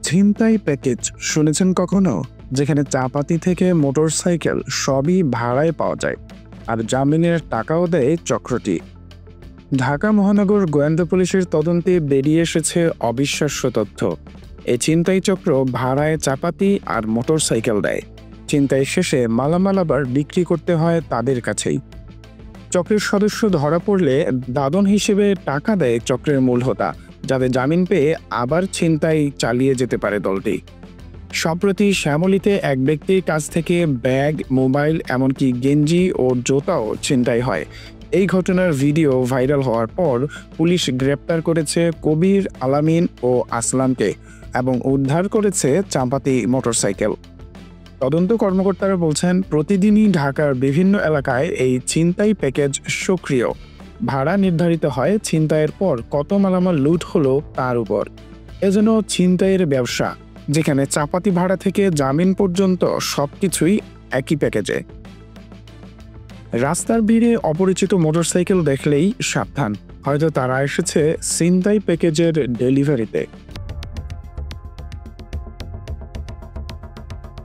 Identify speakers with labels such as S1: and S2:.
S1: ছিনতাই প্যাকেজ শুনেছেন কখনো? যেখানে চাপাতি থেকে মোটরসাইকেল সবই ভাড়ায় পাওয়া যায়, আর জামিনের টাকাও দেয় চক্রটি। ঢাকা মহানগর গোয়েন্দা পুলিশের তদন্তে বেরিয়ে এসেছে অবিশ্বাস্য তথ্য। এই ছিনতাই চক্র ভাড়ায় চাপাতি আর মোটরসাইকেল দেয়। ছিনতাই শেষে মালামাল আবার বিক্রি করতে হয় তাদের কাছেই। চক্রের সদস্য ধরা পড়লে দাদন হিসেবে টাকা দেয় চক্রের মূল হোতা, যাতে জামিন পেয়ে আবার ছিনতাই চালিয়ে যেতে পারে দলটি। সম্প্রতি শ্যামলীতে এক ব্যক্তির কাছ থেকে ব্যাগ, মোবাইল, এমনকি গেঞ্জি ও জুতাও ছিনতাই হয়। এই ঘটনার ভিডিও ভাইরাল হওয়ার পর পুলিশ গ্রেপ্তার করেছে কবির, আলামিন ও আসলামকে এবং উদ্ধার করেছে চাপাতি মোটরসাইকেল। তদন্ত কর্মকর্তারা বলছেন, প্রতিদিনই ঢাকার বিভিন্ন এলাকায় এই ছিনতাই প্যাকেজ সক্রিয়। ভাড়া নির্ধারিত হয় ছিনতাইয়ের পর কত মালামাল লুট হলো তার উপর। এজন্য ছিনতাইয়ের ব্যবসা, যেখানে চাপাতি ভাড়া থেকে জামিন পর্যন্ত সবকিছুই একই প্যাকেজে। রাস্তার ভিড়ে অপরিচিত মোটরসাইকেল দেখলেই সাবধান, হয়তো তারা এসেছে ছিনতাই প্যাকেজের ডেলিভারিতে।